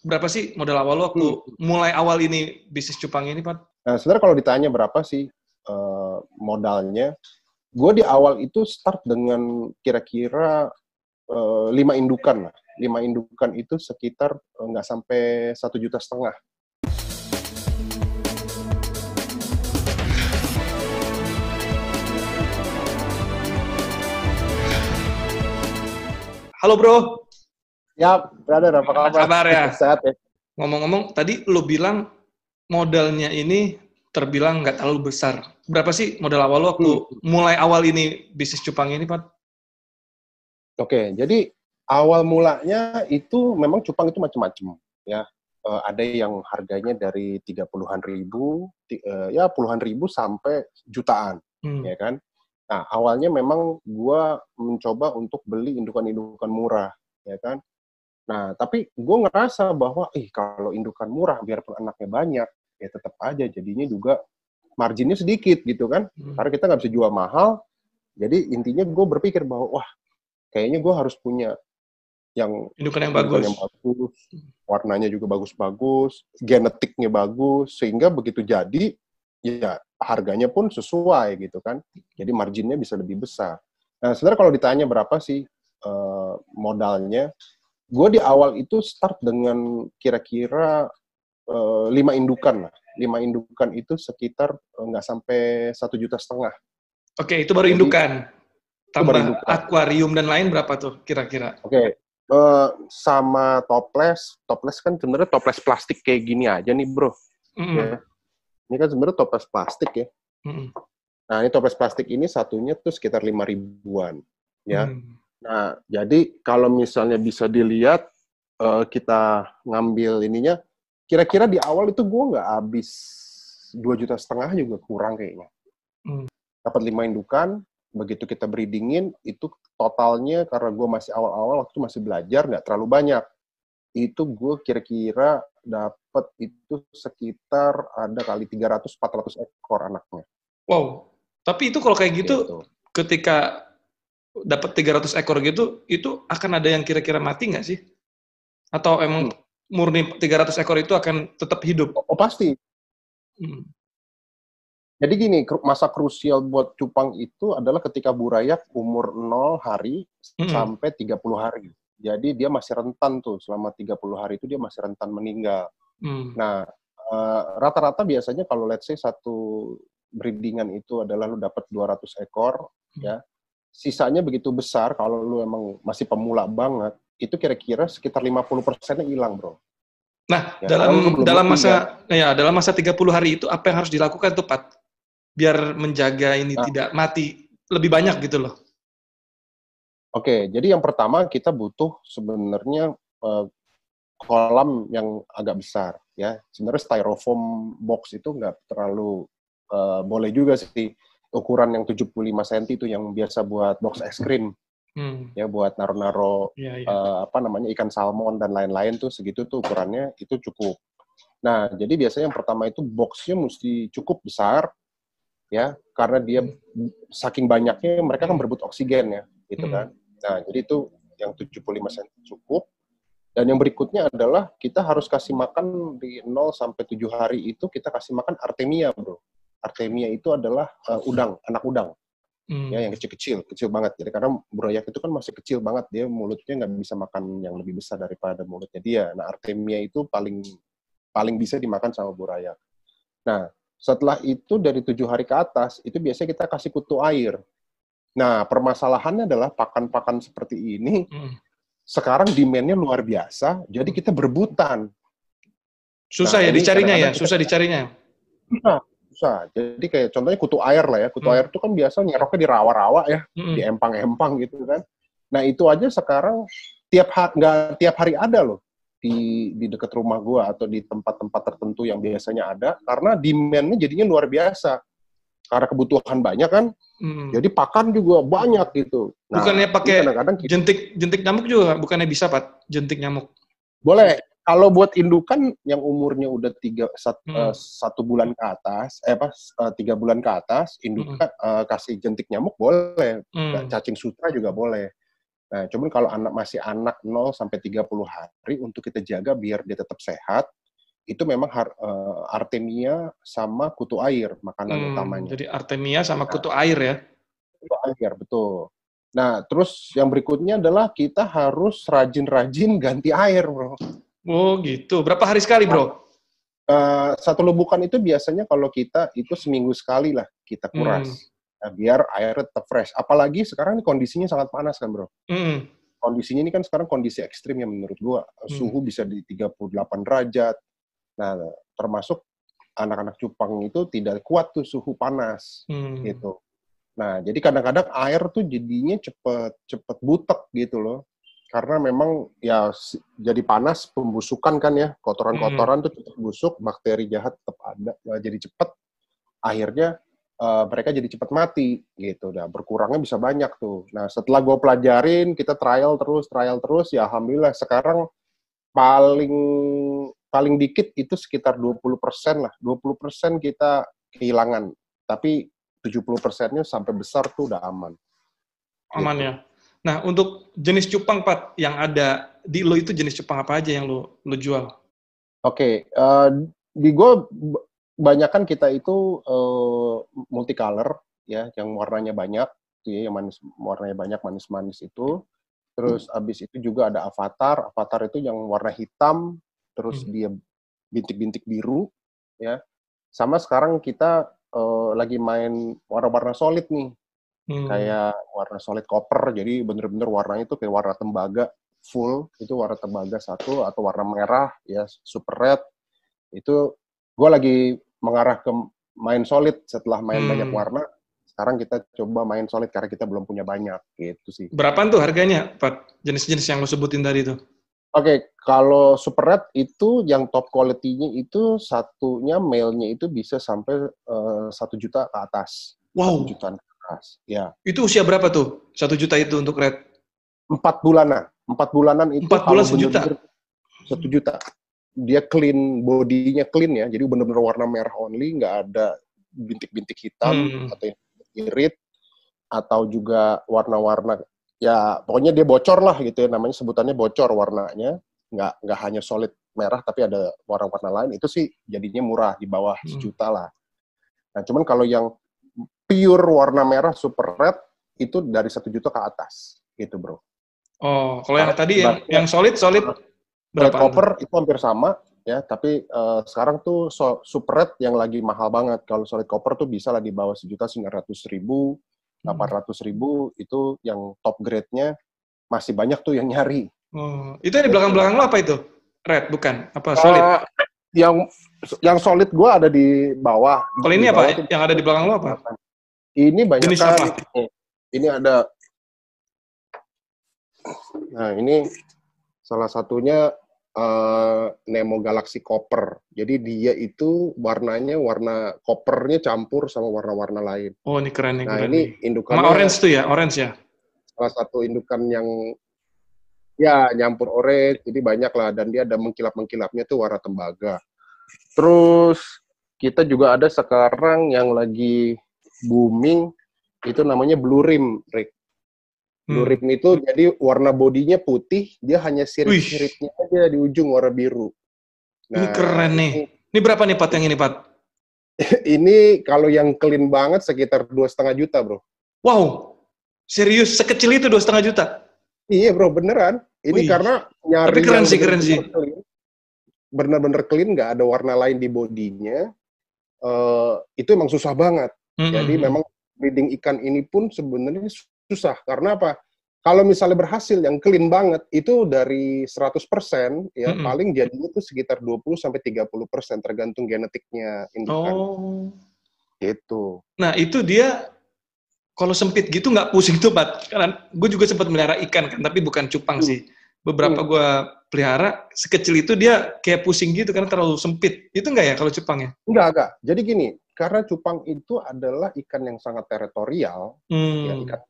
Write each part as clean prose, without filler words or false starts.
berapa sih modal awal lo waktu mulai awal ini bisnis cupang ini, Pat? Nah, sebenarnya kalau ditanya berapa sih modalnya, gue di awal itu start dengan kira-kira 5 indukan lah. 5 indukan itu sekitar nggak sampai 1,5 juta. Halo bro. Ya, brother, apa kabar? Kabar ya? Sehat ya? Ngomong-ngomong, tadi lo bilang modalnya ini terbilang nggak terlalu besar. Berapa sih modal awal lo waktu mulai awal ini bisnis cupang ini, Pat? Oke, jadi awal mulanya itu memang cupang itu macam-macam ya. Ada yang harganya dari 30-an ribu, ya puluhan ribu sampai jutaan, ya kan. Nah, awalnya memang gua mencoba untuk beli indukan-indukan murah, ya kan. Nah, tapi gue ngerasa bahwa, kalau indukan murah, biarpun anaknya banyak, ya tetap aja jadinya juga marginnya sedikit gitu kan. Karena kita nggak bisa jual mahal, jadi intinya gue berpikir bahwa, wah, kayaknya gue harus punya indukan yang bagus, warnanya juga bagus-bagus, genetiknya bagus, sehingga begitu jadi, ya harganya pun sesuai gitu kan. Jadi marginnya bisa lebih besar. Nah, sebenarnya kalau ditanya berapa sih modalnya, gue di awal itu start dengan kira-kira 5 indukan lah. 5 indukan itu sekitar nggak sampai 1,5 juta. Oke, itu baru indukan. Tambah akuarium dan lain berapa tuh kira-kira? Oke, sama toples kan sebenarnya toples plastik kayak gini aja nih bro. Ya. Ini kan sebenarnya toples plastik ya. Nah ini toples plastik ini satunya tuh sekitar 5 ribuan. Ya. Nah, jadi kalau misalnya bisa dilihat, kita ngambil ininya, kira-kira di awal itu gue nggak habis 2,5 juta juga, kurang kayaknya. Dapat 5 indukan, begitu kita breedingin, itu totalnya karena gue masih awal-awal, waktu masih belajar, nggak terlalu banyak. Itu gue kira-kira dapat itu sekitar ada kali 300-400 ekor anaknya. Wow, tapi itu kalau kayak gitu. Ketika dapat 300 ekor gitu, itu akan ada yang kira-kira mati nggak sih? Atau emang murni 300 ekor itu akan tetap hidup? Oh pasti. Jadi gini, masa krusial buat cupang itu adalah ketika burayak umur 0 hari sampai 30 hari. Jadi dia masih rentan tuh, selama 30 hari itu dia masih rentan meninggal. Nah, rata-rata biasanya kalau let's say satu breedingan itu adalah lu dapat 200 ekor, ya. Sisanya begitu besar, kalau lu emang masih pemula banget, itu kira-kira sekitar 50%-nya hilang, bro. Nah, ya, dalam masa 30 hari itu, apa yang harus dilakukan tuh, Pat? Biar menjaga ini tidak mati lebih banyak gitu loh. Oke, jadi yang pertama kita butuh sebenarnya kolam yang agak besar, ya. Sebenarnya styrofoam box itu nggak terlalu boleh juga sih. Ukuran yang 75 cm itu yang biasa buat box es krim. Ya buat naro-naro ikan salmon dan lain-lain tuh segitu tuh ukurannya itu cukup. Nah, jadi biasanya yang pertama itu boxnya mesti cukup besar ya, karena dia saking banyaknya mereka kan berebut oksigen ya, gitu kan. Nah, jadi itu yang 75 cm cukup. Dan yang berikutnya adalah kita harus kasih makan di 0 sampai 7 hari itu kita kasih makan artemia, bro. Artemia itu adalah anak udang. Ya, yang kecil banget. Jadi karena burayak itu kan masih kecil banget, dia mulutnya nggak bisa makan yang lebih besar daripada mulutnya dia. Nah, artemia itu paling bisa dimakan sama burayak. Nah, setelah itu dari 7 hari ke atas, itu biasanya kita kasih kutu air. Nah, permasalahannya adalah pakan-pakan seperti ini, sekarang demand-nya luar biasa, jadi kita berebutan. Susah ya dicarinya ya? Susah dicarinya? Susah. Jadi kayak contohnya kutu air lah ya. Kutu air itu kan biasa nyeroknya di rawa-rawa ya, di empang-empang gitu kan. Nah itu aja sekarang nggak tiap hari ada loh di dekat rumah gua atau di tempat-tempat tertentu yang biasanya ada, karena demand-nya jadinya luar biasa. Karena kebutuhan banyak kan, jadi pakan juga banyak gitu. Nah, bukannya pakai jentik nyamuk juga? Bukannya bisa, Pat? Jentik nyamuk? Boleh. Kalau buat indukan yang umurnya udah 1 bulan ke atas, 3 bulan ke atas, indukan kasih jentik nyamuk boleh, cacing sutra juga boleh. Nah, cuman kalau masih anak 0 sampai 30 hari untuk kita jaga biar dia tetap sehat, itu memang artemia sama kutu air makanan utamanya. Jadi artemia sama Nah, kutu air ya. kutu air, betul. Nah, terus yang berikutnya adalah kita harus rajin-rajin ganti air, bro. Oh gitu. Berapa hari sekali, bro? Satu lubukan itu biasanya kalau kita itu seminggu sekali lah kita kuras. Nah, biar airnya tetap fresh. Apalagi sekarang ini kondisinya sangat panas kan, bro. Kondisinya ini kan sekarang kondisi ekstrim ya menurut gua. Suhu bisa di 38 derajat. Nah, termasuk anak-anak cupang itu tidak kuat tuh suhu panas gitu. Nah, jadi kadang-kadang air tuh jadinya cepet butek gitu loh. Karena memang ya jadi panas, pembusukan kan ya, kotoran-kotoran tuh cepet busuk, bakteri jahat tetap ada, jadi cepet. Akhirnya mereka jadi cepet mati gitu. Nah, berkurangnya bisa banyak tuh. Nah, setelah gue pelajarin, kita trial terus, ya alhamdulillah sekarang paling dikit itu sekitar 20% lah. 20% kita kehilangan. Tapi 70%-nya sampai besar tuh udah aman. Aman ya. Nah, untuk jenis cupang, Pat, yang ada di lo itu jenis cupang apa aja yang lo jual? Oke, di gue banyakan kita itu multicolor ya, yang warnanya banyak, ya, yang warnanya banyak manis-manis itu. Terus abis itu juga ada avatar. Avatar itu yang warna hitam, terus dia bintik-bintik biru, ya. Sama sekarang kita lagi main warna-warna solid nih, kayak warna solid copper. Jadi bener-bener warnanya itu kayak warna tembaga full. Itu warna tembaga satu, atau warna merah, ya super red. Itu gue lagi mengarah ke main solid setelah main banyak warna. Sekarang kita coba main solid karena kita belum punya banyak, gitu sih. Berapaan tuh harganya, Pak? Jenis-jenis yang lo sebutin tadi tuh? Oke, kalau Super Red itu yang top quality-nya itu satunya male-nya itu bisa sampai 1 juta ke atas. Wow. 1 jutaan ke atas, ya. Itu usia berapa tuh? 1 juta itu untuk Red? 4 bulanan. 4 bulanan itu 4 bulan 1 juta? 1 juta. Dia clean, bodinya clean ya, jadi benar-benar warna merah only, nggak ada bintik-bintik hitam atau yang irit, atau juga warna-warna, ya pokoknya dia bocor lah gitu ya, namanya sebutannya bocor warnanya, nggak hanya solid merah tapi ada warna-warna lain, itu sih jadinya murah, di bawah 1 juta lah. Nah cuman kalau yang pure warna merah super red itu dari 1 juta ke atas gitu, bro. Oh, kalau yang tadi yang solid berapa? Copper itu hampir sama ya, tapi sekarang tuh super red yang lagi mahal banget. Kalau solid copper tuh bisa lah di bawah 1.900.000, 800.000, itu yang top grade-nya masih banyak tuh yang nyari. Oh, itu yang di belakang-belakang lo apa itu? Red, bukan? Apa solid? Yang solid gue ada di bawah. Kalau ini apa? Yang ada di belakang lo apa? Ini banyak jenis kan. apa? Ini ada. Nah, ini salah satunya Nemo Galaxy Copper. Jadi dia itu warnanya warna coppernya campur sama warna-warna lain. Oh, ini keren nih. Nah, keren ini nih. indukannya. Sama orange tuh ya, orange ya? Salah satu indukan yang ya nyampur orange, jadi banyak lah, dan dia ada mengkilap-mengkilapnya tuh warna tembaga. Terus kita juga ada sekarang yang lagi booming, itu namanya Blue Rim, Rick. Blue Rim itu jadi warna bodinya putih, dia hanya sirip-siripnya aja di ujung warna biru. Nah, ini keren nih. Ini berapa nih, Pat, yang ini, Pat? Ini kalau yang clean banget sekitar 2,5 juta, bro. Wow, serius? Sekecil itu 2,5 juta? Iya, bro, beneran. Ini karena nyari. Tapi keren sih. Bener-bener clean, nggak ada warna lain di bodinya. Itu emang susah banget. Jadi memang breeding ikan ini pun sebenarnya susah. Karena apa? Kalau misalnya berhasil yang clean banget, itu dari 100%, ya paling jadinya itu sekitar 20-30%, tergantung genetiknya indukan. Oh. Gitu. Nah, itu dia kalau sempit gitu nggak pusing tuh, Pat? Karena gue juga sempat melihara ikan kan, tapi bukan cupang sih. Beberapa gue pelihara, sekecil itu dia kayak pusing gitu karena terlalu sempit. Itu nggak ya kalau cupang ya? Enggak. Jadi gini, karena cupang itu adalah ikan yang sangat teritorial, ya,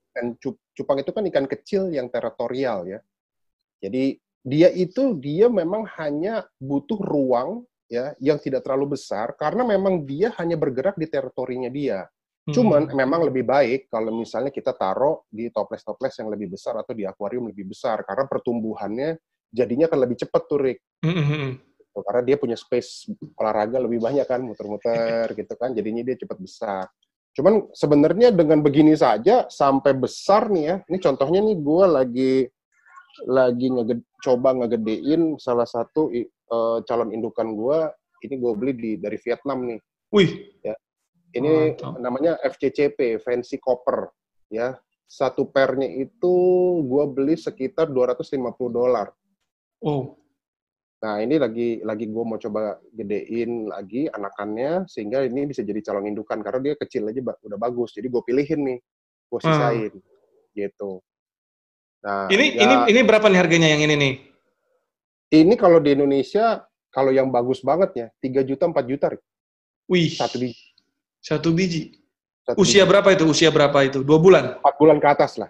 cupang itu kan ikan kecil yang teritorial ya. Jadi dia memang hanya butuh ruang ya yang tidak terlalu besar, karena memang dia hanya bergerak di teritorinya dia. Cuman memang lebih baik kalau misalnya kita taruh di toples-toples yang lebih besar atau di akuarium lebih besar, karena pertumbuhannya jadinya kan lebih cepat tuh, Rick. Karena dia punya space olahraga lebih banyak kan, muter-muter gitu kan, jadinya dia cepat besar. Cuman sebenarnya dengan begini saja sampai besar nih ya, ini contohnya nih gue lagi coba ngegedein salah satu calon indukan gue, ini gue beli dari Vietnam nih. Wih. Ya. Ini namanya FCCP, Fancy Copper, ya. Satu pernya itu gue beli sekitar $250. Oh. Nah, ini lagi gue mau coba gedein lagi anakannya, sehingga ini bisa jadi calon indukan, karena dia kecil aja udah bagus. Jadi gue pilihin nih, gue sisain, gitu. Nah, ini berapa nih harganya yang ini nih? Ini kalau di Indonesia, kalau yang bagus banget ya, 3 juta, 4 juta. Wih. Satu biji. Satu biji. Usia berapa itu? 2 bulan? 4 bulan ke atas lah.